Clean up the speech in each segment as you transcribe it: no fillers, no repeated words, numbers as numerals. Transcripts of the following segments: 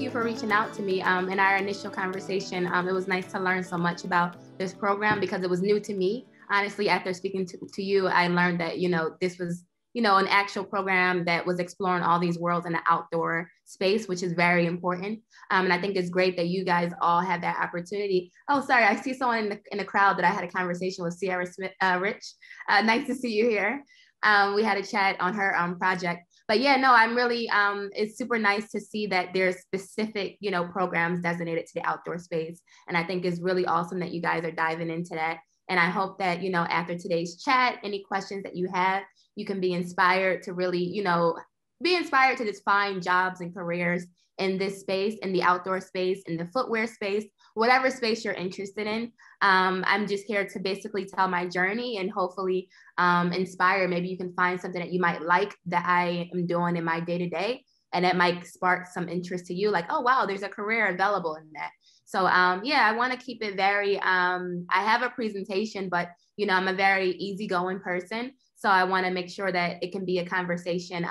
thank you for reaching out to me. In our initial conversation, it was nice to learn so much about this program because it was new to me. Honestly, after speaking to you, I learned that, this was, an actual program that was exploring all these worlds in the outdoor space, which is very important. And I think it's great that you guys all have that opportunity. Oh, sorry, I see someone in the crowd that I had a conversation with, Sierra Smith, Rich. Nice to see you here. We had a chat on her project. But yeah, no, I'm really, it's super nice to see that there's specific, programs designated to the outdoor space. And I think it's really awesome that you guys are diving into that. And I hope that, after today's chat, any questions that you have, you can be inspired to really, be inspired to just find jobs and careers in this space, in the outdoor space, in the footwear space, whatever space you're interested in. I'm just here to basically tell my journey and hopefully inspire. Maybe you can find something that you might like that I am doing in my day-to-day, and it might spark some interest to you, like, oh, wow, there's a career available in that. So yeah, I want to keep it very, I have a presentation, but, I'm a very easygoing person. So I want to make sure that it can be a conversation.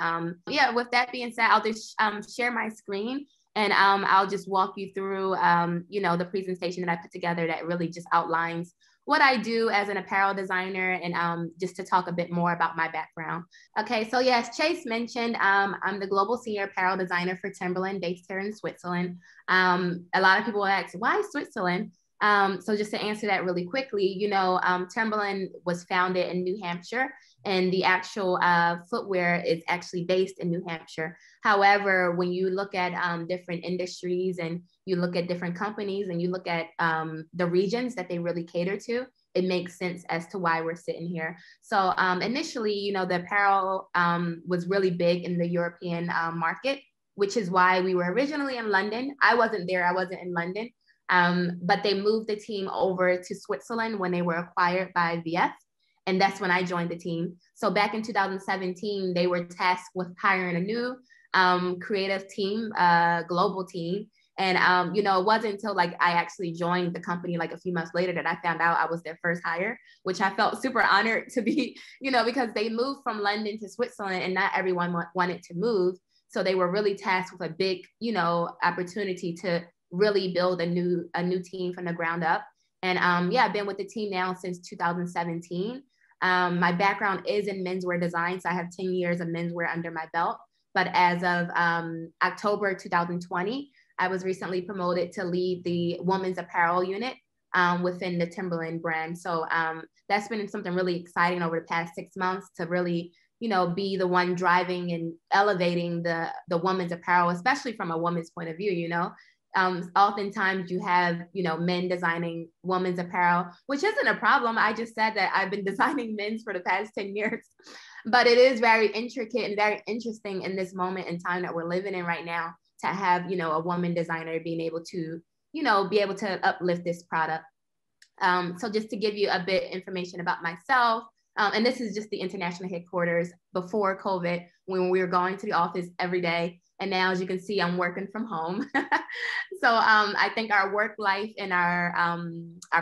Yeah, with that being said, I'll just share my screen and I'll just walk you through, the presentation that I put together that really just outlines what I do as an apparel designer and just to talk a bit more about my background. Okay, so yes, Chase mentioned, I'm the global senior apparel designer for Timberland based here in Switzerland. A lot of people ask, why Switzerland? So just to answer that really quickly, Timberland was founded in New Hampshire, and the actual footwear is actually based in New Hampshire. However, when you look at different industries and you look at different companies and you look at the regions that they really cater to, it makes sense as to why we're sitting here. So initially, the apparel was really big in the European market, which is why we were originally in London. I wasn't there, I wasn't in London. But they moved the team over to Switzerland when they were acquired by VF. And that's when I joined the team. So back in 2017, they were tasked with hiring a new creative team, global team. And, it wasn't until I actually joined the company a few months later that I found out I was their first hire, which I felt super honored to be, because they moved from London to Switzerland and not everyone wanted to move. So they were really tasked with a big, opportunity to really build a new team from the ground up. And yeah, I've been with the team now since 2017. My background is in menswear design, so I have 10 years of menswear under my belt. But as of October 2020, I was recently promoted to lead the women's apparel unit within the Timberland brand. So that's been something really exciting over the past 6 months to really, be the one driving and elevating the women's apparel, especially from a woman's point of view, oftentimes you have, men designing women's apparel, which isn't a problem. I just said that I've been designing men's for the past 10 years, but it is very intricate and very interesting in this moment in time that we're living in right now to have, a woman designer being able to, be able to uplift this product. So just to give you a bit information about myself, and this is just the international headquarters before COVID, when we were going to the office every day. And now, as you can see, I'm working from home. So I think our work life and our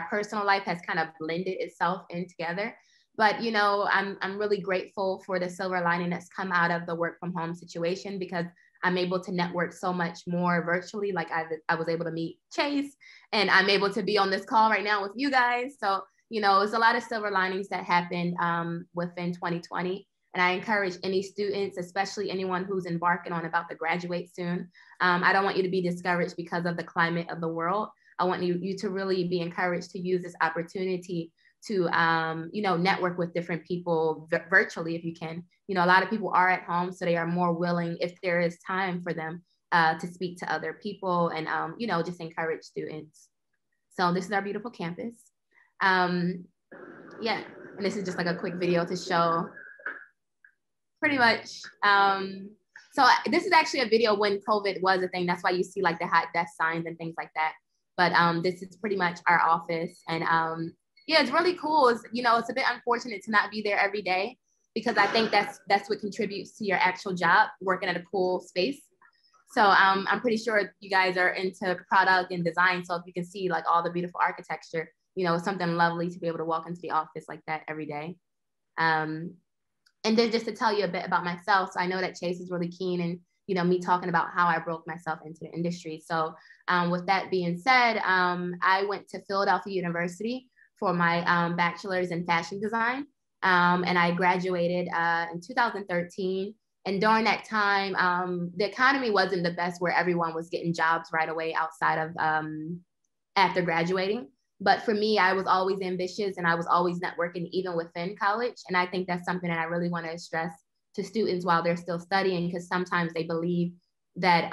personal life has kind of blended itself in together. But, I'm really grateful for the silver lining that's come out of the work from home situation, because I'm able to network so much more virtually. I was able to meet Chase, and I'm able to be on this call right now with you guys. So, it's a lot of silver linings that happened within 2020. And I encourage any students, especially anyone who's embarking on about to graduate soon. I don't want you to be discouraged because of the climate of the world. I want you to really be encouraged to use this opportunity to, network with different people virtually if you can. A lot of people are at home, so they are more willing, if there is time for them, to speak to other people and, just encourage students. So this is our beautiful campus. Yeah, and this is just a quick video to show pretty much. So this is actually a video when COVID was a thing. That's why you see the hot desk signs and things like that. But this is pretty much our office. And yeah, it's really cool. It's a bit unfortunate to not be there every day, because I think that's what contributes to your actual job, working at a cool space. So I'm pretty sure you guys are into product and design. So if you can see all the beautiful architecture, it's something lovely to be able to walk into the office like that every day. And then just to tell you a bit about myself, so I know that Chase is really keen and, me talking about how I broke myself into the industry. So with that being said, I went to Philadelphia University for my bachelor's in fashion design. And I graduated in 2013. And during that time, the economy wasn't the best where everyone was getting jobs right away outside of after graduating. But for me, I was always ambitious and I was always networking even within college. And I think that's something that I really want to stress to students while they're still studying, because sometimes they believe that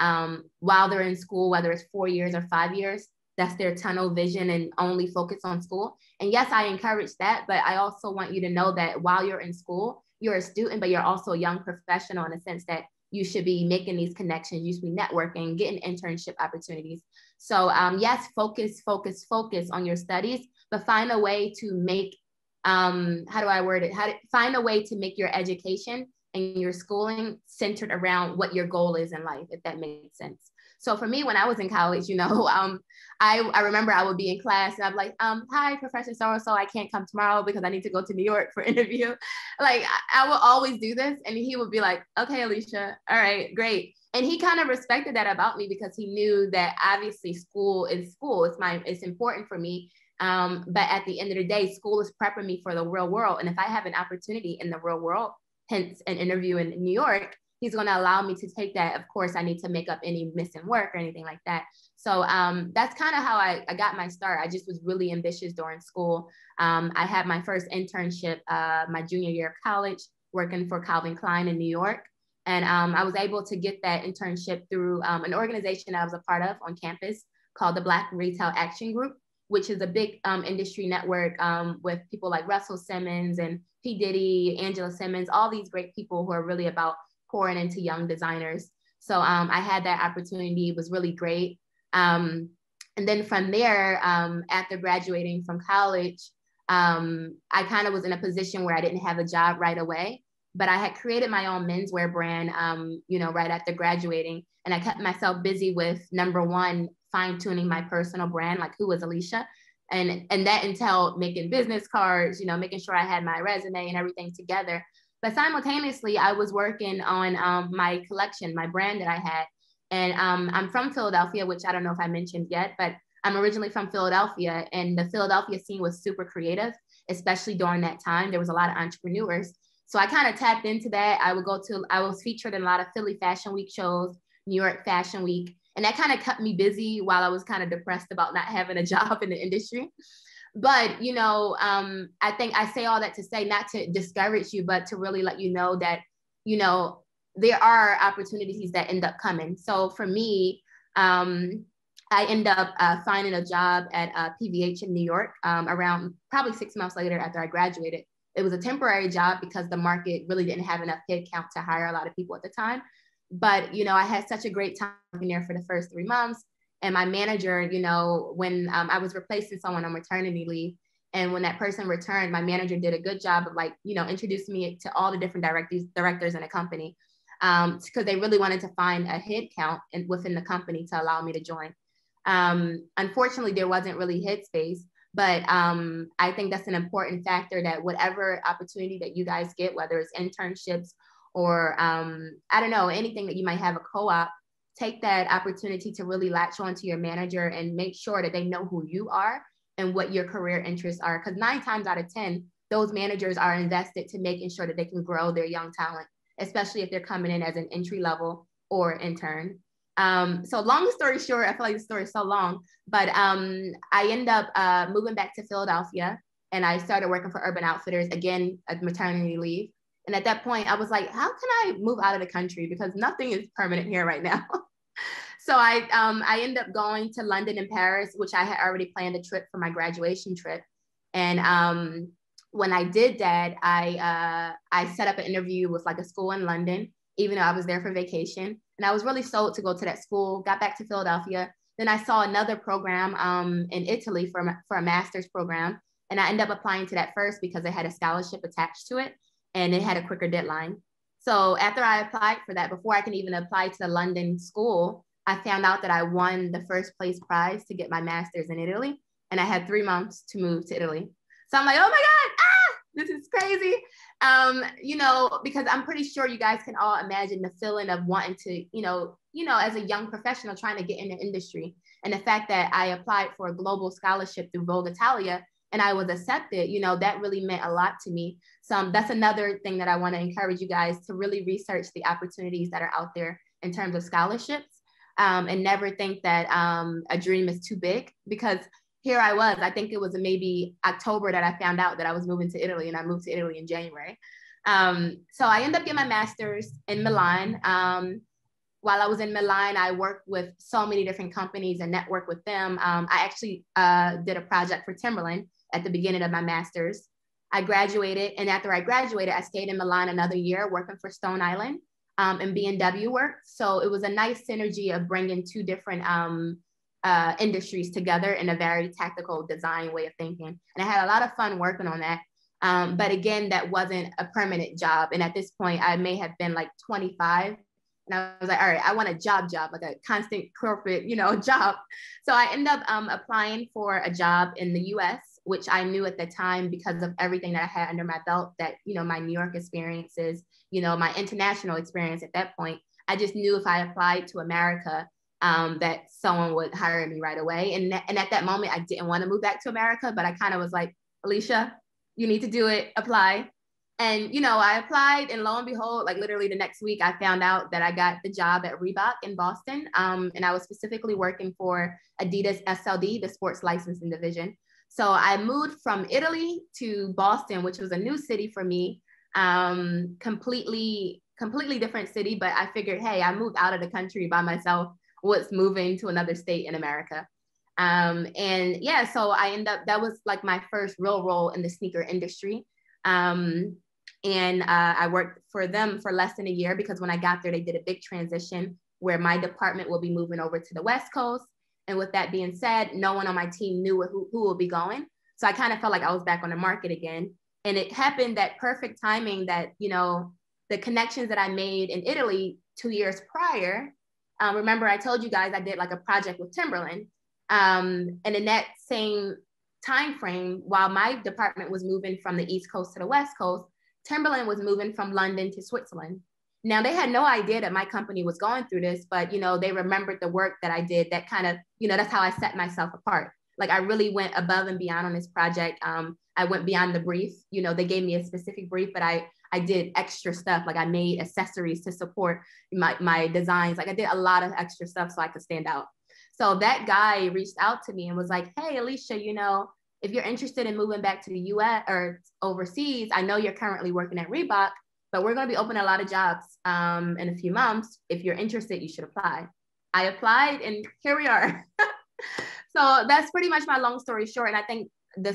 while they're in school, whether it's 4 years or 5 years, that's their tunnel vision and only focus on school. And yes, I encourage that, but I also want you to know that while you're in school, you're a student, but you're also a young professional in the sense that you should be making these connections, you should be networking, getting internship opportunities. So yes, focus on your studies, but find a way to make, how do I word it? Find a way to make your education and your schooling centered around what your goal is in life, if that makes sense. So for me, when I was in college, I remember I would be in class and I'm like, hi, Professor so-and-so, I can't come tomorrow because I need to go to New York for interview. Like I will always do this. And he would be like, okay, Alicia, all right, great. And he kind of respected that about me because he knew that obviously school is school. It's important for me. But at the end of the day, school is prepping me for the real world. And if I have an opportunity in the real world, hence an interview in New York, he's going to allow me to take that. Of course, I need to make up any missing work or anything like that. So that's kind of how I got my start. I just was really ambitious during school. I had my first internship my junior year of college, working for Calvin Klein in New York. And I was able to get that internship through an organization I was a part of on campus called the Black Retail Action Group, which is a big industry network with people like Russell Simmons and P. Diddy, Angela Simmons, all these great people who are really about pouring into young designers. So I had that opportunity. It was really great. And then from there, after graduating from college, I kind of was in a position where I didn't have a job right away, but I had created my own menswear brand, right after graduating. And I kept myself busy with, number one, fine tuning my personal brand, like who was Alicia? And that entailed making business cards, making sure I had my resume and everything together. But simultaneously, I was working on my collection, my brand that I had. And I'm from Philadelphia, which I don't know if I mentioned yet, but I'm originally from Philadelphia. And the Philadelphia scene was super creative, especially during that time. There was a lot of entrepreneurs. So I kind of tapped into that. I was featured in a lot of Philly Fashion Week shows, New York Fashion Week. And that kind of kept me busy while I was kind of depressed about not having a job in the industry. But, I think I say all that to say, not to discourage you, but to really let you know that, there are opportunities that end up coming. So for me, I end up finding a job at PVH in New York around probably 6 months later after I graduated. It was a temporary job because the market really didn't have enough headcount to hire a lot of people at the time. But, I had such a great time working there for the first 3 months. And my manager, when I was replacing someone on maternity leave, and when that person returned, my manager did a good job of introducing me to all the different directors in the company, because they really wanted to find a head count within the company to allow me to join. Unfortunately, there wasn't really headspace, but I think that's an important factor, that whatever opportunity that you guys get, whether it's internships or I don't know, anything that you might have a co-op, take that opportunity to really latch on to your manager and make sure that they know who you are and what your career interests are. Because 9 times out of 10, those managers are invested to making sure that they can grow their young talent, especially if they're coming in as an entry level or intern. So long story short, I feel like the story is so long, but I ended up moving back to Philadelphia, and I started working for Urban Outfitters, again, at maternity leave. And at that point, I was like, how can I move out of the country? Because nothing is permanent here right now. So I ended up going to London and Paris, which I had already planned a trip for my graduation trip. And when I did that, I set up an interview with like a school in London, even though I was there for vacation. And I was really sold to go to that school, got back to Philadelphia. Then I saw another program in Italy for a master's program. And I ended up applying to that first because it had a scholarship attached to it, and it had a quicker deadline. So after I applied for that, before I can even apply to the London school, I found out that I won the first place prize to get my master's in Italy. And I had 3 months to move to Italy. So I'm like, oh my God, this is crazy. Because I'm pretty sure you guys can all imagine the feeling of wanting to, as a young professional trying to get in the industry. And the fact that I applied for a global scholarship through Vogue Italia and I was accepted, that really meant a lot to me. So that's another thing that I want to encourage you guys to really research the opportunities that are out there in terms of scholarships, and never think that a dream is too big, because here I was, I think it was maybe October that I found out that I was moving to Italy, and I moved to Italy in January. So I ended up getting my master's in Milan. While I was in Milan, I worked with so many different companies and networked with them. I actually did a project for Timberland at the beginning of my master's. I graduated, and after I graduated, I stayed in Milan another year working for Stone Island and B&W work. So it was a nice synergy of bringing two different industries together in a very tactical design way of thinking. And I had a lot of fun working on that. But again, that wasn't a permanent job. And at this point, I may have been like 25. And I was like, all right, I want a job, like a constant corporate, job. So I ended up applying for a job in the US, which I knew at the time because of everything that I had under my belt, that, my New York experiences, my international experience at that point. I just knew if I applied to America, that someone would hire me right away. And at that moment, I didn't want to move back to America, but I kind of was like, Alicia, you need to do it, apply. And, I applied, and lo and behold, like literally the next week, I found out that I got the job at Reebok in Boston. And I was specifically working for Adidas SLD, the sports licensing division. So I moved from Italy to Boston, which was a new city for me, completely different city. But I figured, hey, I moved out of the country by myself. What's moving to another state in America? So I ended up, that was like my first real role in the sneaker industry. I worked for them for less than a year, because when I got there, they did a big transition where my department will be moving over to the West Coast. And with that being said, no one on my team knew who will be going. So I kind of felt like I was back on the market again. And it happened that perfect timing that, the connections that I made in Italy 2 years prior. Remember, I told you guys I did like a project with Timberland. And in that same time frame, while my department was moving from the East Coast to the West Coast, Timberland was moving from London to Switzerland. Now, they had no idea that my company was going through this, but, they remembered the work that I did that kind of, that's how I set myself apart. Like, I really went above and beyond on this project. I went beyond the brief. They gave me a specific brief, but I did extra stuff. Like, I made accessories to support my designs. Like, I did a lot of extra stuff so I could stand out. So that guy reached out to me and was like, hey, Alicia, if you're interested in moving back to the US or overseas, I know you're currently working at Reebok, but we're going to be opening a lot of jobs in a few months. If you're interested, you should apply. I applied, and here we are. So that's pretty much my long story short. And I think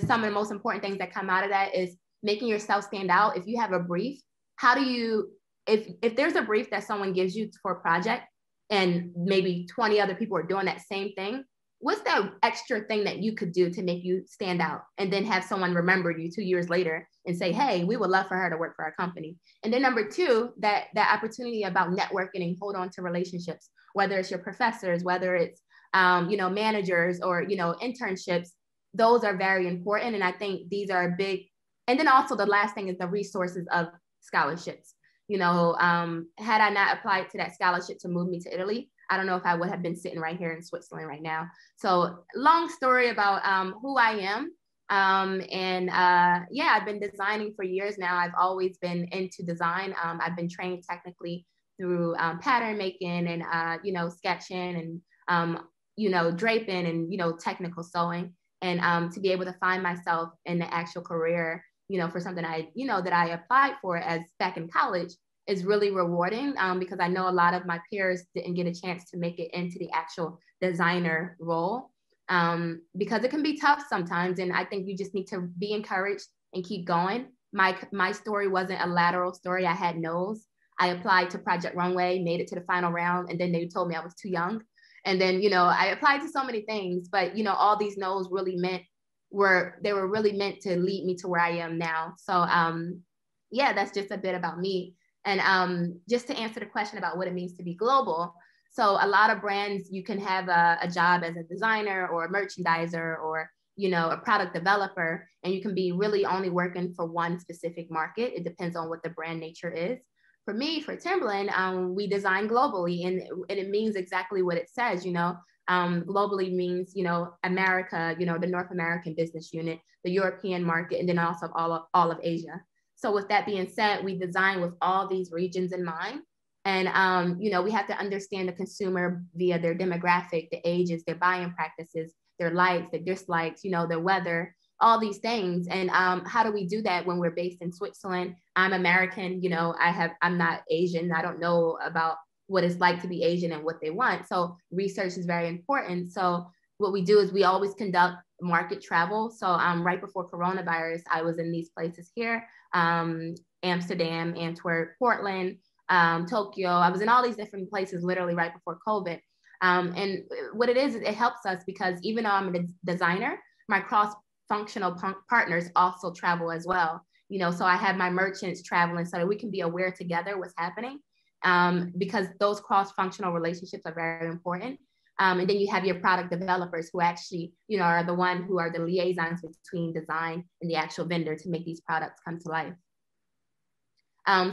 some of the most important things that come out of that is making yourself stand out. If you have a brief, how do you, if there's a brief that someone gives you for a project and maybe 20 other people are doing that same thing, what's that extra thing that you could do to make you stand out? And then have someone remember you 2 years later and say, hey, we would love for her to work for our company. And then number two, that opportunity about networking and hold on to relationships, whether it's your professors, whether it's, managers or, internships, those are very important. And I think these are big. And then also the last thing is the resources of scholarships. Had I not applied to that scholarship to move me to Italy, I don't know if I would have been sitting right here in Switzerland right now. So long story about who I am. I've been designing for years now. I've always been into design. I've been trained technically through pattern making and, sketching and, draping and, technical sewing. And to be able to find myself in the actual career, for something that I applied for as back in college is really rewarding because I know a lot of my peers didn't get a chance to make it into the actual designer role because it can be tough sometimes. And I think you just need to be encouraged and keep going. My story wasn't a lateral story. I had no's. I applied to Project Runway, made it to the final round, and then they told me I was too young. And then, I applied to so many things, but, all these no's really were really meant to lead me to where I am now. So, that's just a bit about me. And just to answer the question about what it means to be global. So a lot of brands, you can have a job as a designer or a merchandiser or, a product developer, and you can be really only working for one specific market. It depends on what the brand nature is. For me, for Timberland, we design globally, and it means exactly what it says. Globally means, America, the North American business unit, the European market, and then also all of Asia. So with that being said, we design with all these regions in mind. And, we have to understand the consumer via their demographic, the ages, their buying practices, their likes, their dislikes, their weather, all these things. And how do we do that when we're based in Switzerland? I'm American, I'm not Asian. I don't know about what it's like to be Asian and what they want. So research is very important. So what we do is we always conduct market travel. So right before coronavirus, I was in these places here, Amsterdam, Antwerp, Portland, Tokyo. I was in all these different places literally right before COVID. And what it is, it helps us because even though I'm a designer, my cross-functional partners also travel as well. So I have my merchants traveling so that we can be aware together what's happening, because those cross-functional relationships are very important. And then you have your product developers who actually, are the one who are the liaisons between design and the actual vendor to make these products come to life.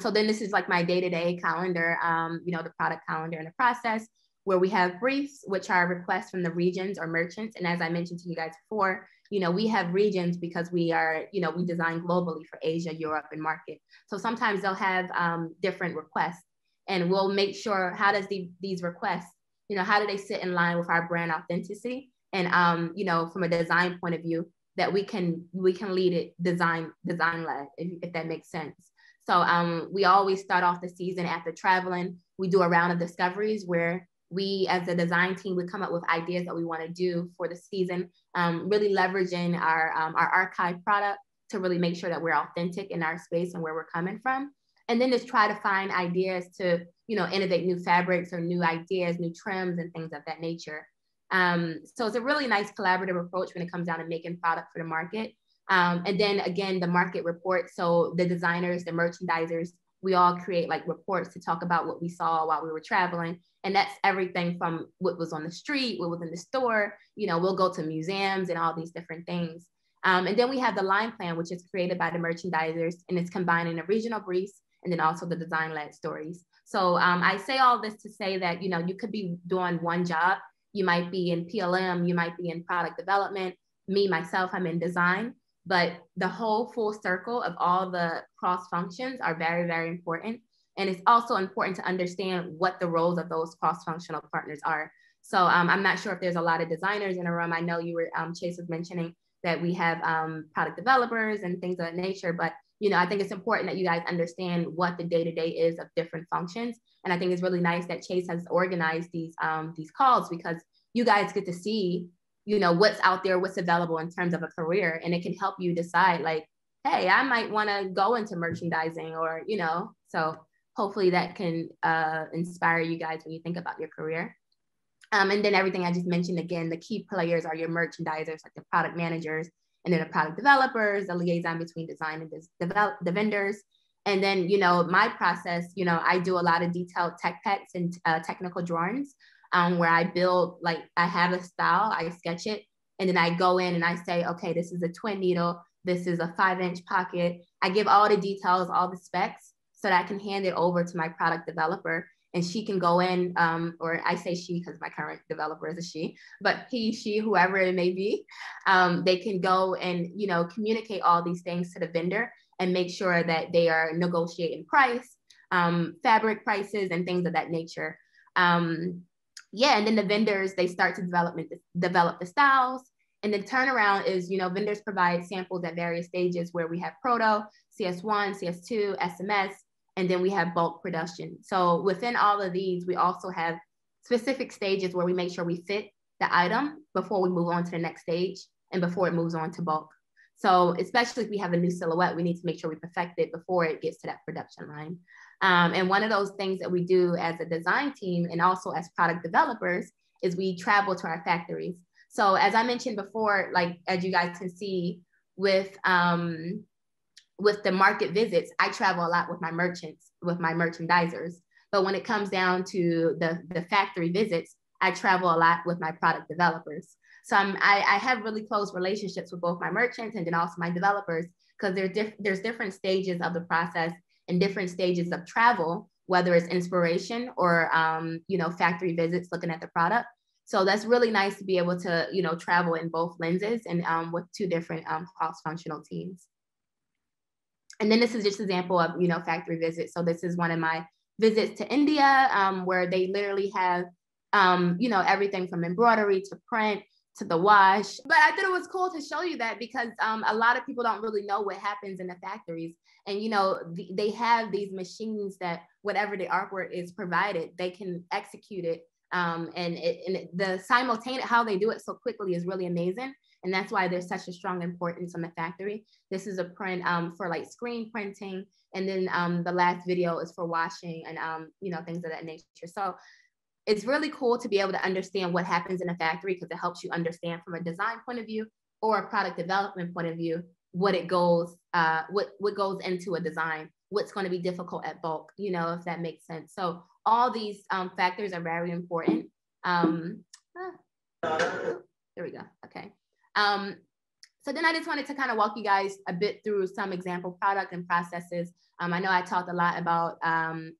So then this is like my day-to-day calendar, the product calendar and the process, where we have briefs, which are requests from the regions or merchants. And as I mentioned to you guys before, we have regions because we are, we design globally for Asia, Europe, and market. So sometimes they'll have different requests, and we'll make sure, how does these requests, how do they sit in line with our brand authenticity? And, from a design point of view, that we can lead it design led, if that makes sense. So we always start off the season after traveling. We do a round of discoveries where we, as a design team, we come up with ideas that we want to do for the season, really leveraging our archive product to really make sure that we're authentic in our space and where we're coming from. And then just try to find ideas to, innovate new fabrics or new ideas, new trims and things of that nature. So it's a really nice collaborative approach when it comes down to making product for the market. And then again, the market report. So the designers, the merchandisers, we all create like reports to talk about what we saw while we were traveling. And that's everything from what was on the street, what was in the store, we'll go to museums and all these different things. And then we have the line plan, which is created by the merchandisers, and it's combining the regional briefs and then also the design-led stories. So I say all this to say that, you could be doing one job. You might be in PLM, you might be in product development. Me, myself, I'm in design. But the whole full circle of all the cross functions are very, very important. And it's also important to understand what the roles of those cross-functional partners are. So I'm not sure if there's a lot of designers in a room. I know you were, Chase was mentioning that we have product developers and things of that nature, but I think it's important that you guys understand what the day-to-day is of different functions. And I think it's really nice that Chase has organized these calls, because you guys get to see what's out there, what's available in terms of a career. And it can help you decide like, hey, I might want to go into merchandising or, so hopefully that can inspire you guys when you think about your career. And then everything I just mentioned, again, the key players are your merchandisers, like the product managers, and then the product developers, the liaison between design and the vendors. And then, my process, I do a lot of detailed tech packs and technical drawings. Where I build, like I have a style, I sketch it, and then I go in and I say, okay, this is a twin needle, this is a 5-inch pocket. I give all the details, all the specs, so that I can hand it over to my product developer, and she can go in, or I say she because my current developer is a she, but he, she, whoever it may be, they can go and, communicate all these things to the vendor and make sure that they are negotiating price, fabric prices, and things of that nature. And then the vendors, they start to develop the styles. And the turnaround is, vendors provide samples at various stages where we have proto, CS1, CS2, SMS, and then we have bulk production. So within all of these, we also have specific stages where we make sure we fit the item before we move on to the next stage and before it moves on to bulk. So especially if we have a new silhouette, we need to make sure we perfect it before it gets to that production line. And one of those things that we do as a design team and also as product developers is we travel to our factories. So as I mentioned before, like as you guys can see with the market visits, I travel a lot with my merchants, with my merchandisers. But when it comes down to the factory visits, I travel a lot with my product developers. So I have really close relationships with both my merchants and then also my developers, because there's different stages of the process and different stages of travel, whether it's inspiration or, factory visits, looking at the product. So that's really nice to be able to, travel in both lenses and with two different cross-functional teams. And then this is just an example of, factory visits. So this is one of my visits to India, where they literally have, everything from embroidery to print to the wash. But I thought it was cool to show you that, because a lot of people don't really know what happens in the factories. And, they have these machines that whatever the artwork is provided, they can execute it. The simultaneous, how they do it so quickly is really amazing. And that's why there's such a strong importance on the factory. This is a print for like screen printing. And then the last video is for washing and, things of that nature. So it's really cool to be able to understand what happens in a factory, because it helps you understand from a design point of view or a product development point of view, what goes into a design, what's going to be difficult at bulk, if that makes sense. So all these factors are very important. There we go. Okay. So then I just wanted to kind of walk you guys a bit through some example product and processes. I know I talked a lot about,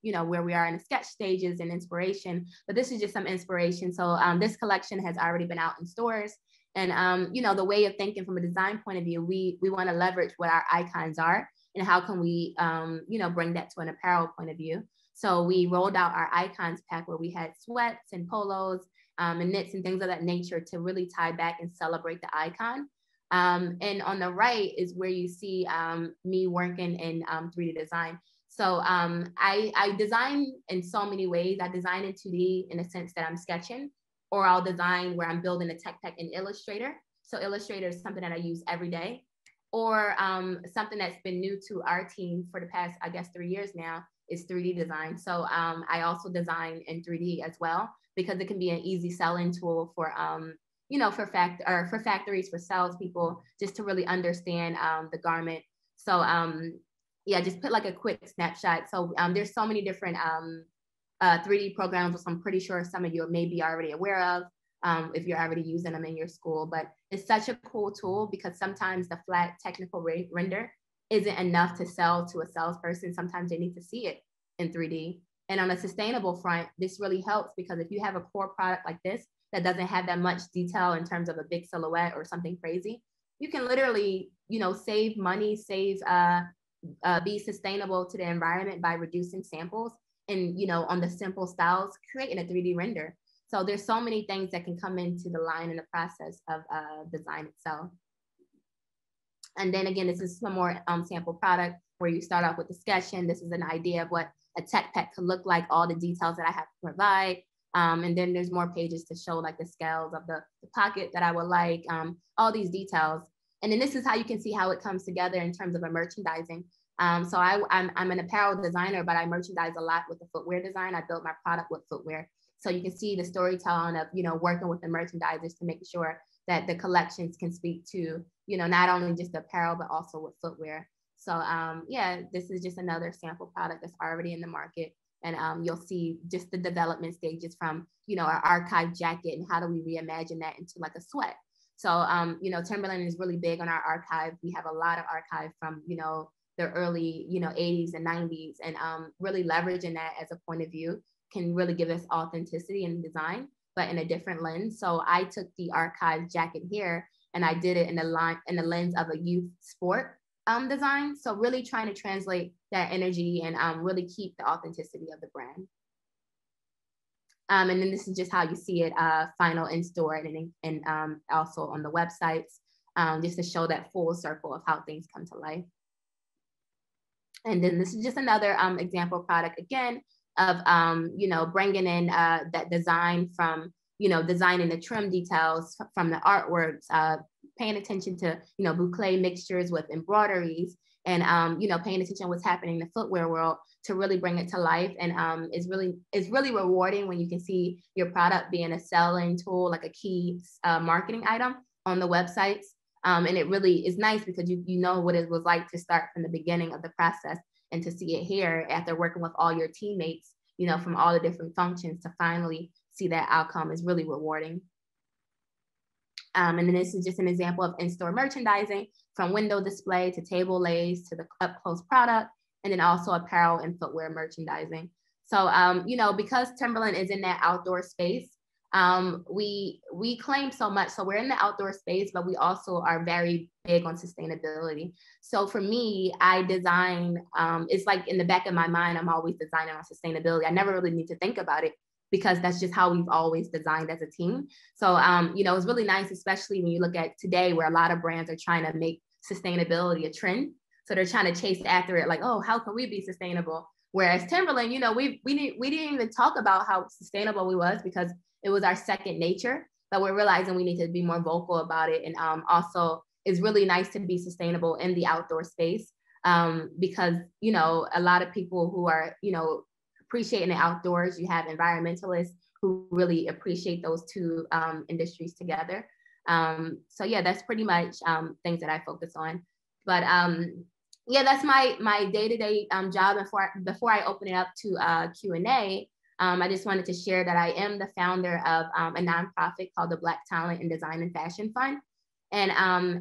where we are in the sketch stages and inspiration, but this is just some inspiration. So this collection has already been out in stores. And, the way of thinking from a design point of view, we want to leverage what our icons are and how can we, bring that to an apparel point of view. So we rolled out our icons pack where we had sweats and polos and knits and things of that nature to really tie back and celebrate the icon. And on the right is where you see me working in 3D design. So I design in so many ways. I design in 2D in the sense that I'm sketching, or I'll design where I'm building a tech pack in Illustrator. So Illustrator is something that I use every day, or something that's been new to our team for the past, I guess, 3 years now is 3D design. So I also design in 3D as well, because it can be an easy selling tool for for factories, for salespeople, just to really understand the garment. So just put like a quick snapshot. So there's so many different 3D programs, which I'm pretty sure some of you may be already aware of if you're already using them in your school. But it's such a cool tool, because sometimes the flat technical render isn't enough to sell to a salesperson. Sometimes they need to see it in 3D. And on a sustainable front, this really helps, because if you have a core product like this that doesn't have that much detail in terms of a big silhouette or something crazy, you can literally, save money, be sustainable to the environment by reducing samples and, on the simple styles, creating a 3D render. So there's so many things that can come into the line in the process of design itself. And then again, this is some more sample product where you start off with the sketching. This is an idea of what a tech pack could look like, all the details that I have to provide. And then there's more pages to show like the scales of the pocket that I would like, all these details. And then this is how you can see how it comes together in terms of a merchandising. So I'm an apparel designer, but I merchandise a lot with the footwear design. I built my product with footwear. So you can see the storytelling of, working with the merchandisers to make sure that the collections can speak to, not only just apparel, but also with footwear. So this is just another sample product that's already in the market. And you'll see just the development stages from, our archive jacket and how do we reimagine that into like a sweat. So, Timberland is really big on our archive. We have a lot of archive from, the early, 80s and 90s, and really leveraging that as a point of view can really give us authenticity in design, but in a different lens. So I took the archive jacket here and I did it in the lens of a youth sport design. So really trying to translate that energy and really keep the authenticity of the brand. And then this is just how you see it final in store and also on the websites, just to show that full circle of how things come to life. And then this is just another example product again of, bringing in that design from, designing the trim details from the artworks, paying attention to, boucle mixtures with embroideries, and, paying attention to what's happening in the footwear world to really bring it to life. And it's really rewarding when you can see your product being a selling tool, like a key marketing item on the websites. And it really is nice because you know what it was like to start from the beginning of the process and to see it here after working with all your teammates, from all the different functions to finally see that outcome is really rewarding. And then this is just an example of in-store merchandising, from window display to table lays to the up-close product, and then also apparel and footwear merchandising. So, because Timberland is in that outdoor space, we claim so much. So we're in the outdoor space, but we also are very big on sustainability. So for me, I design, it's like in the back of my mind, I'm always designing on sustainability. I never really need to think about it because that's just how we've always designed as a team. So, it's really nice, especially when you look at today where a lot of brands are trying to make sustainability a trend. So they're trying to chase after it, like, oh, how can we be sustainable? Whereas Timberland, we didn't even talk about how sustainable we was because it was our second nature, but we're realizing we need to be more vocal about it. And also it's really nice to be sustainable in the outdoor space because, a lot of people who are, appreciating the outdoors, you have environmentalists who really appreciate those two industries together. So yeah, that's pretty much things that I focus on. But yeah, that's my day-to-day job. Before I open it up to Q&A, I just wanted to share that I am the founder of a nonprofit called the Black Talent in Design and Fashion Fund. And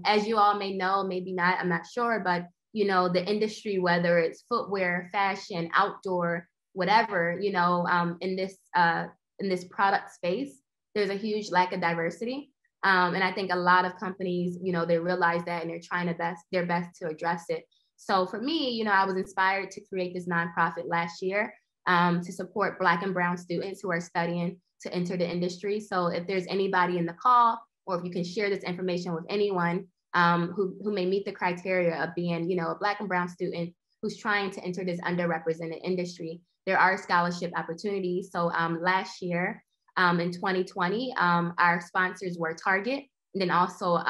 as you all may know, maybe not, I'm not sure, but the industry, whether it's footwear, fashion, outdoor, whatever, in this product space, there's a huge lack of diversity. And I think a lot of companies, they realize that and they're trying their best to address it. So for me, I was inspired to create this nonprofit last year to support Black and Brown students who are studying to enter the industry. So if there's anybody in the call, or if you can share this information with anyone who may meet the criteria of being, a Black and Brown student who's trying to enter this underrepresented industry, there are scholarship opportunities. So last year in 2020, our sponsors were Target. And then also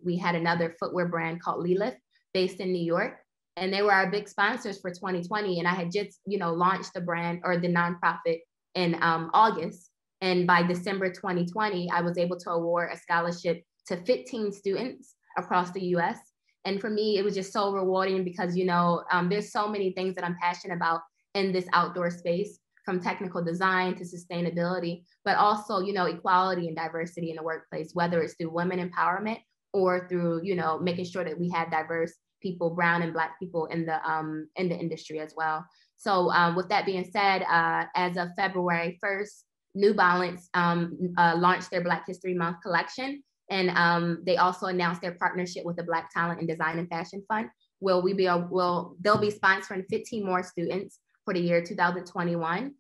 we had another footwear brand called Lilith based in New York. And they were our big sponsors for 2020. And I had just, launched the brand or the nonprofit in August. And by December 2020, I was able to award a scholarship to 15 students across the US. And for me, it was just so rewarding because, there's so many things that I'm passionate about in this outdoor space, from technical design to sustainability, but also, equality and diversity in the workplace, whether it's through women empowerment or through, making sure that we have diverse people, Brown and Black people in the industry as well. So with that being said, as of February 1st, New Balance launched their Black History Month collection. And they also announced their partnership with the Black Talent in Design and Fashion Fund, where they'll be sponsoring 15 more students for the year 2021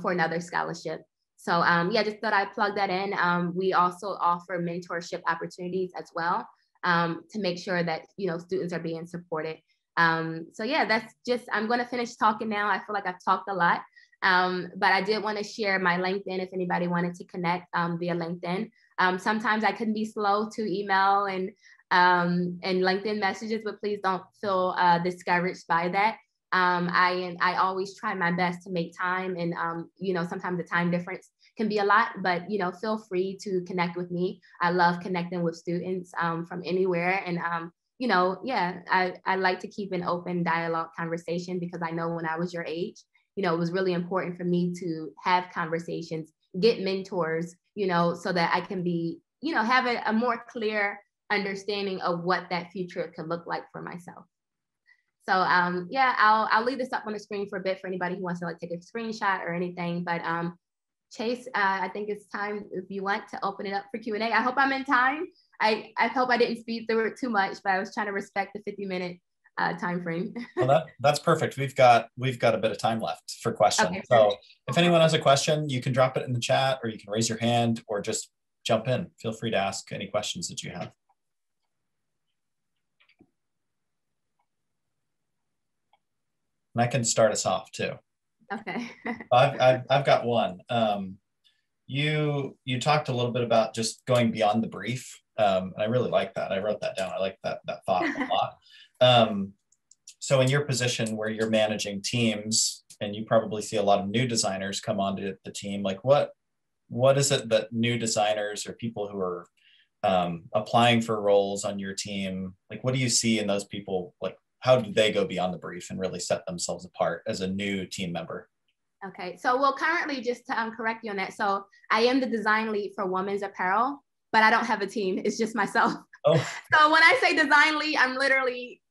for another scholarship. So yeah, just thought I'd plug that in. We also offer mentorship opportunities as well to make sure that, students are being supported. So yeah, that's just, I'm gonna finish talking now. I feel like I've talked a lot, but I did wanna share my LinkedIn if anybody wanted to connect via LinkedIn. Sometimes I can be slow to email and LinkedIn messages, but please don't feel discouraged by that. I always try my best to make time, and sometimes the time difference can be a lot, but feel free to connect with me. I love connecting with students from anywhere, and yeah, I like to keep an open dialogue conversation because I know when I was your age, it was really important for me to have conversations, get mentors, so that I can be, have a more clear understanding of what that future could look like for myself. So yeah, I'll leave this up on the screen for a bit for anybody who wants to take a screenshot or anything. But Chase, I think it's time, if you want, to open it up for Q&A. I hope I'm in time. I hope I didn't speed through it too much, but I was trying to respect the 50-minute time frame. Well, that's perfect. We've got a bit of time left for questions. Okay, so if anyone has a question, you can drop it in the chat, or you can raise your hand, or just jump in. Feel free to ask any questions that you have. And I can start us off too. Okay. I've got one. You talked a little bit about just going beyond the brief. And I really like that. I wrote that down. I like that thought a lot. So in your position where you're managing teams, and you probably see a lot of new designers come onto the team, like what is it that new designers or people who are applying for roles on your team, like what do you see in those people? Like, how do they go beyond the brief and really set themselves apart as a new team member? Okay, so well, currently, just to correct you on that, so I am the design lead for women's apparel. but I don't have a team. It's just myself. Oh. So when I say design lead, I'm literally,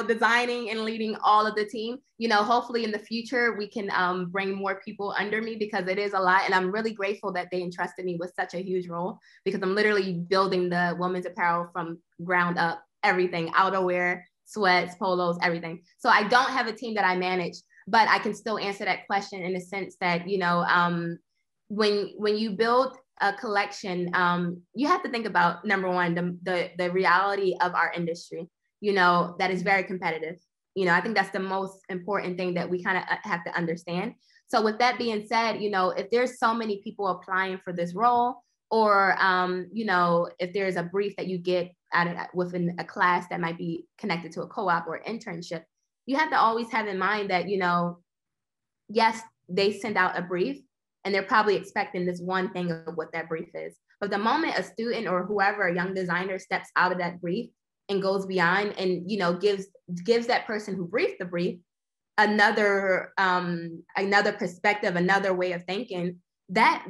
designing and leading all of the team. Hopefully in the future, we can bring more people under me, because it is a lot. And I'm really grateful that they entrusted me with such a huge role, because I'm literally building the women's apparel from ground up, everything, outerwear, sweats, polos, everything. So I don't have a team that I manage, but I can still answer that question in the sense that, when you build a collection, you have to think about, number one, the reality of our industry, that is very competitive. I think that's the most important thing that we kind of have to understand. So with that being said, if there's so many people applying for this role, or, if there's a brief that you get within a class that might be connected to a co-op or internship, you have to always have in mind that, yes, they send out a brief and they're probably expecting this one thing of what that brief is. But the moment a student or whoever, a young designer, steps out of that brief and goes beyond and, gives that person who briefed the brief another perspective, another way of thinking, that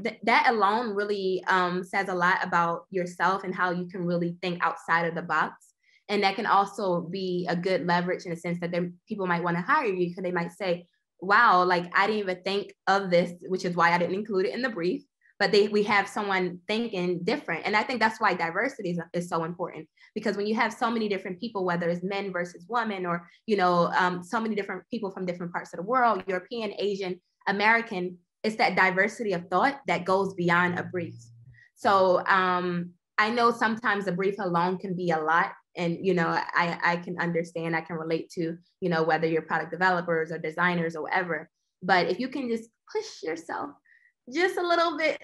alone really says a lot about yourself and how you can really think outside of the box. And that can also be a good leverage in the sense that people might want to hire you, because they might say, wow, like I didn't even think of this, which is why I didn't include it in the brief. But we have someone thinking different. And I think that's why diversity is so important, because when you have so many different people, whether it's men versus women, or, so many different people from different parts of the world, European, Asian, American, it's that diversity of thought that goes beyond a brief. So I know sometimes the brief alone can be a lot. And, I can understand, I can relate to, whether you're product developers or designers or whatever. But if you can just push yourself just a little bit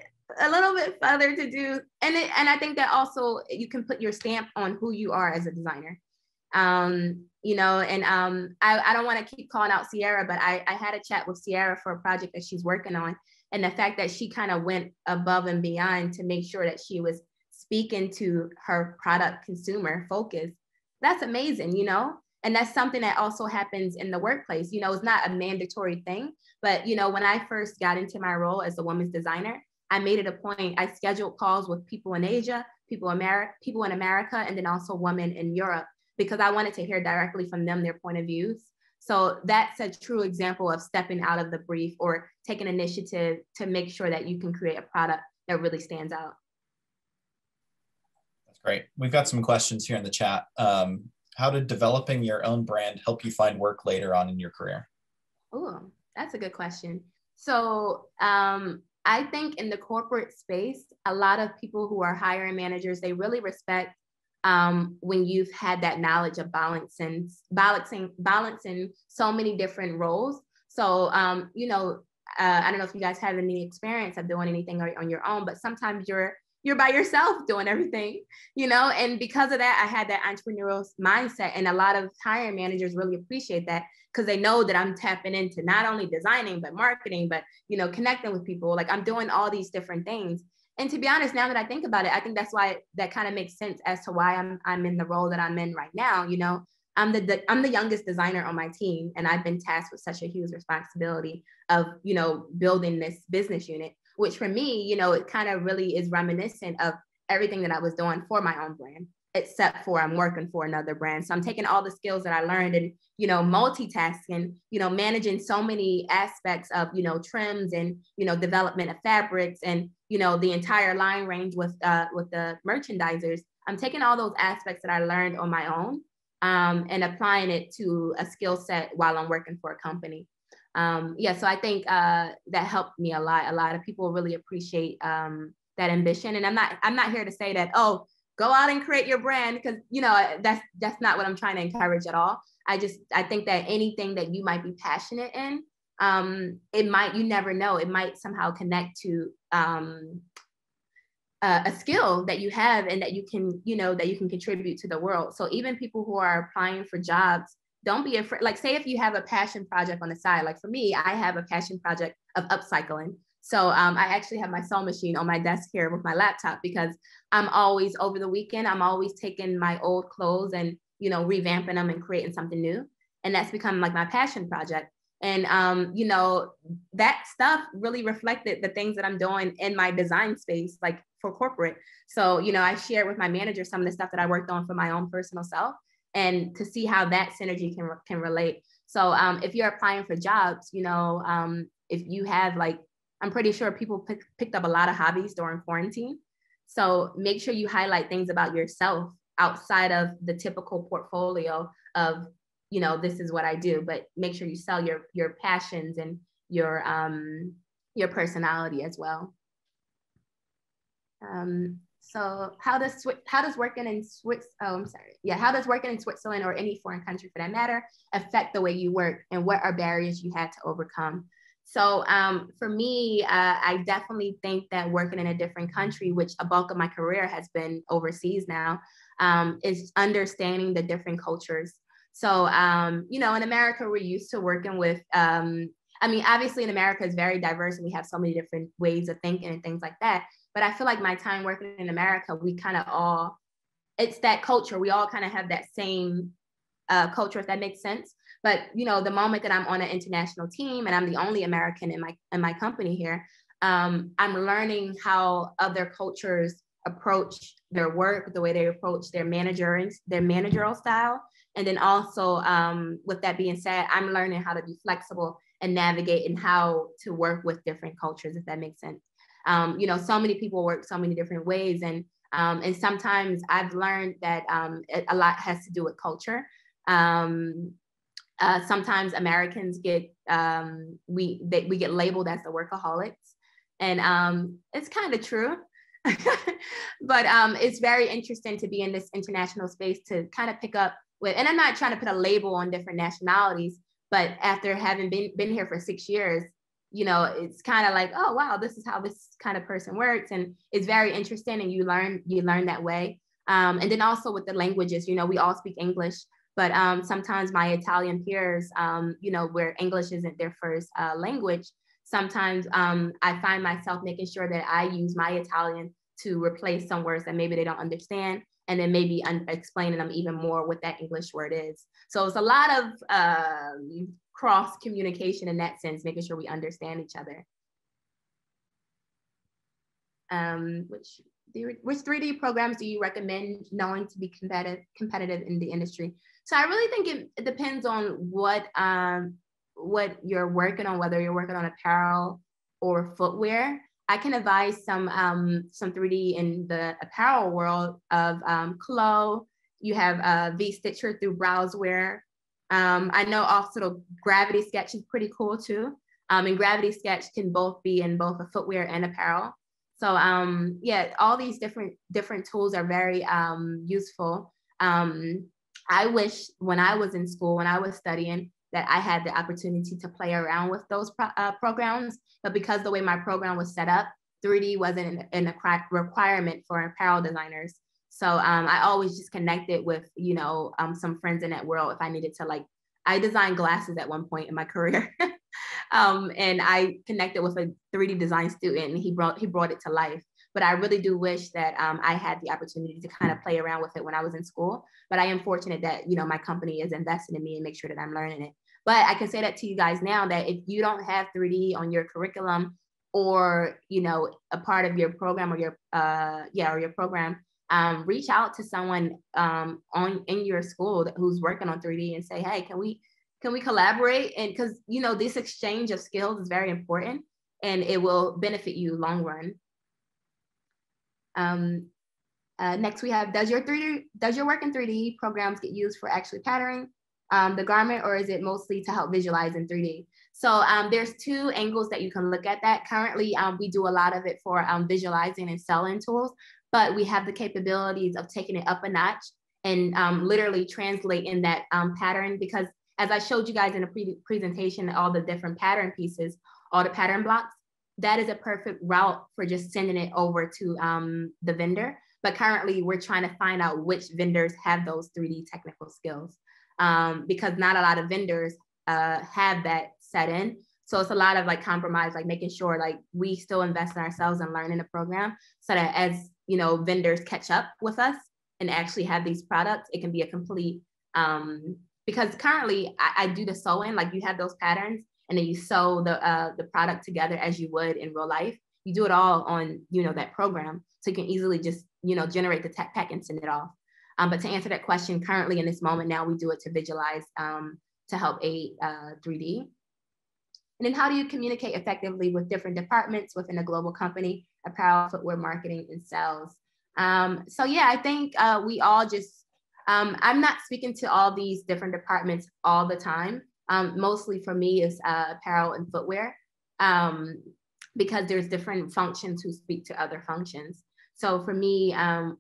further to do, and I think that also you can put your stamp on who you are as a designer. I don't want to keep calling out Sierra, but I had a chat with Sierra for a project that she's working on. And the fact that she kind of went above and beyond to make sure that she was speaking to her product consumer focus, that's amazing, and that's something that also happens in the workplace. It's not a mandatory thing, but, when I first got into my role as a women's designer, I made it a point. I scheduled calls with people in Asia, people in America, and then also women in Europe, because I wanted to hear directly from them, their point of views. So that's a true example of stepping out of the brief or taking initiative to make sure that you can create a product that really stands out. That's great. We've got some questions here in the chat. How did developing your own brand help you find work later on in your career? Oh, that's a good question. So I think in the corporate space, a lot of people who are hiring managers, they really respect when you've had that knowledge of balancing so many different roles. So, I don't know if you guys have any experience of doing anything on your own, but sometimes you're by yourself doing everything, and because of that, I had that entrepreneurial mindset, and a lot of hiring managers really appreciate that, because they know that I'm tapping into not only designing, but marketing, but, connecting with people. Like I'm doing all these different things. And to be honest, now that I think about it, I think that's why that kind of makes sense as to why I'm in the role that I'm in right now. I'm the youngest designer on my team, and I've been tasked with such a huge responsibility of, building this business unit, which for me, it kind of really is reminiscent of everything that I was doing for my own brand, except for I'm working for another brand. So I'm taking all the skills that I learned and, multitasking, managing so many aspects of, trims and, development of fabrics and, the entire line range with the merchandisers. I'm taking all those aspects that I learned on my own and applying it to a skill set while I'm working for a company. So I think that helped me a lot. A lot of people really appreciate that ambition. And I'm not here to say that, oh, go out and create your brand, because, that's not what I'm trying to encourage at all. I think that anything that you might be passionate in, you never know, it might somehow connect to a skill that you have and that you can contribute to the world. So even people who are applying for jobs, don't be afraid. Like, say if you have a passion project on the side, like for me, I have a passion project of upcycling. So I actually have my sewing machine on my desk here with my laptop, because I'm always, over the weekend, I'm always taking my old clothes and, revamping them and creating something new. And that's become like my passion project. And, that stuff really reflected the things that I'm doing in my design space, like for corporate. So, I shared with my manager some of the stuff that I worked on for my own personal self, and to see how that synergy can relate. So if you're applying for jobs, if you have I'm pretty sure people picked up a lot of hobbies during quarantine. So make sure you highlight things about yourself outside of the typical portfolio of, this is what I do, but make sure you sell your passions and your personality as well. So how does working in how does working in Switzerland or any foreign country for that matter affect the way you work, and what are barriers you had to overcome? So for me, I definitely think that working in a different country, which a bulk of my career has been overseas now, is understanding the different cultures. So, in America, we're used to working with, obviously in America is very diverse and we have so many different ways of thinking and things like that. But I feel like my time working in America, we kind of it's that culture. We all kind of have that same culture, if that makes sense. But, the moment that I'm on an international team and I'm the only American in my company here, I'm learning how other cultures approach their work, the way they approach their managerial style. And then also, with that being said, I'm learning how to be flexible and navigate and how to work with different cultures, if that makes sense. So many people work so many different ways. And sometimes I've learned that a lot has to do with culture. Sometimes Americans we get labeled as the workaholics, and it's kind of true. But it's very interesting to be in this international space to kind of pick up with, and I'm not trying to put a label on different nationalities, but after having been here for 6 years, it's kind of like, oh, wow, this is how this kind of person works. And it's very interesting, and you learn that way. And then also with the languages, we all speak English, but sometimes my Italian peers, where English isn't their first language, sometimes I find myself making sure that I use my Italian to replace some words that maybe they don't understand, and then maybe explaining them even more what that English word is. So it's a lot of cross communication in that sense, making sure we understand each other. Which 3D programs do you recommend knowing to be competitive in the industry? So I really think it depends on what you're working on, whether you're working on apparel or footwear. I can advise some 3D in the apparel world of Clo. You have V-Stitcher through Browseware. I know also Gravity Sketch is pretty cool too. And Gravity Sketch can both be in both a footwear and apparel. So all these different tools are very useful. I wish when I was in school, when I was studying, that I had the opportunity to play around with those programs. But because the way my program was set up, 3D wasn't a requirement for apparel designers. So I always just connected with, some friends in that world if I needed to, I designed glasses at one point in my career. And I connected with a 3D design student, and he brought it to life. But I really do wish that I had the opportunity to kind of play around with it when I was in school. But I am fortunate that, my company is invested in me and make sure that I'm learning it. But I can say that to you guys now, that if you don't have 3D on your curriculum or, a part of your program or your program, reach out to someone in your school who's working on 3D and say, hey, can we collaborate? And because, this exchange of skills is very important, and it will benefit you long run. Next we have, does your work in 3D programs get used for actually patterning the garment, or is it mostly to help visualize in 3D? So there's two angles that you can look at that. Currently, we do a lot of it for visualizing and selling tools, but we have the capabilities of taking it up a notch and literally translating that pattern, because as I showed you guys in a presentation, all the different pattern pieces, all the pattern blocks, that is a perfect route for just sending it over to the vendor. But currently we're trying to find out which vendors have those 3D technical skills, because not a lot of vendors have that set in. So it's a lot of compromise, making sure we still invest in ourselves and learn in the program, so that as vendors catch up with us and actually have these products, it can be a complete, because currently I do the sewing, you have those patterns and then you sew the product together as you would in real life. you do it all on, that program. So you can easily just, generate the tech pack and send it off. But to answer that question, currently in this moment now, we do it to visualize, to help aid 3D. And then how do you communicate effectively with different departments within a global company, apparel, footwear, marketing, and sales? So yeah, I think we all just, I'm not speaking to all these different departments all the time. Mostly for me is apparel and footwear, because there's different functions who speak to other functions. So for me,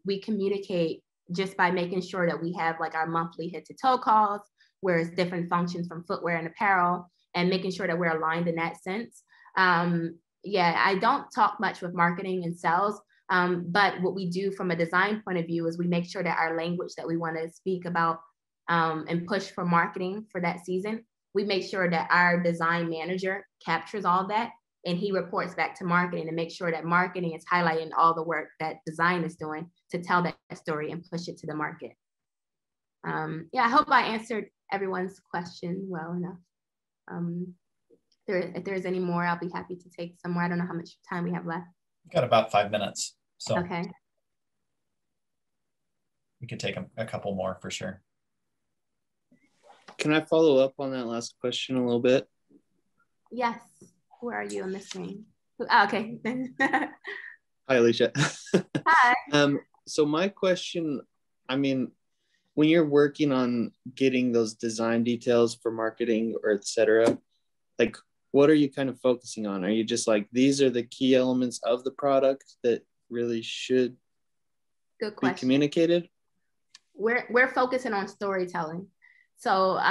we communicate just by making sure that we have like our monthly head to toe calls, where it's different functions from footwear and apparel, and making sure that we're aligned in that sense. Yeah, I don't talk much with marketing and sales, but what we do from a design point of view is we make sure that our language that we want to speak about and push for marketing for that season, we make sure that our design manager captures all that, and he reports back to marketing to make sure that marketing is highlighting all the work that design is doing to tell that story and push it to the market. Yeah, I hope I answered everyone's question well enough. If there's any more, I'll be happy to take some more. I don't know how much time we have left. We've got about 5 minutes. So okay. We could take a couple more for sure. Can I follow up on that last question a little bit? Yes. Where are you on the screen? Oh, okay. Hi, Alicia. Hi. So my question, I mean, when you're working on getting those design details for marketing or et cetera, like what are you kind of focusing on? Are you just like, these are the key elements of the product that really should be communicated? We're focusing on storytelling. So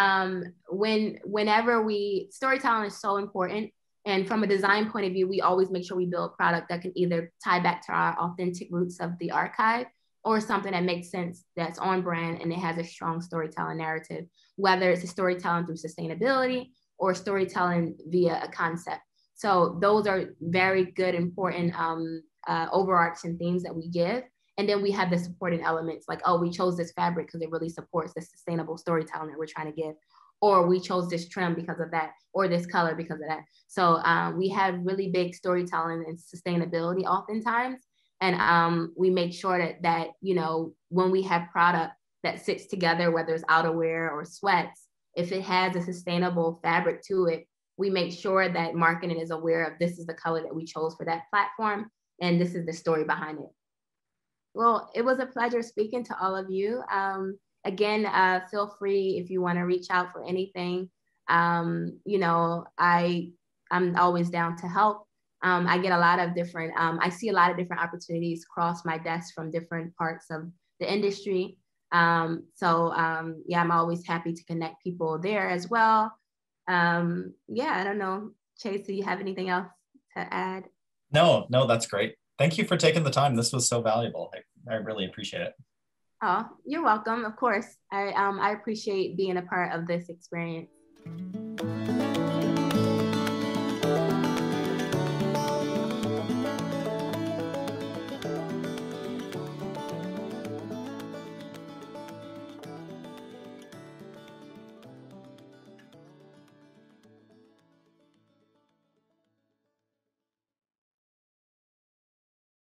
whenever storytelling is so important. And from a design point of view, we always make sure we build product that can either tie back to our authentic roots of the archive or something that makes sense, that's on brand, and it has a strong storytelling narrative, whether it's a storytelling through sustainability or storytelling via a concept. So those are very good, important overarching themes that we give. And then we have the supporting elements like, oh, we chose this fabric because it really supports the sustainable storytelling that we're trying to give. Or we chose this trim because of that, or this color because of that. So we have really big storytelling and sustainability oftentimes. And we make sure that, when we have product that sits together, whether it's outerwear or sweats, if it has a sustainable fabric to it, we make sure that marketing is aware of this is the color that we chose for that platform, and this is the story behind it. Well, it was a pleasure speaking to all of you. Again, feel free if you want to reach out for anything. I'm always down to help. I get a lot of different, I see a lot of different opportunities cross my desk from different parts of the industry. Yeah, I'm always happy to connect people there as well. Yeah, I don't know, Chase, do you have anything else to add? No, that's great. Thank you for taking the time. This was so valuable. I really appreciate it. Oh, you're welcome. Of course. I appreciate being a part of this experience.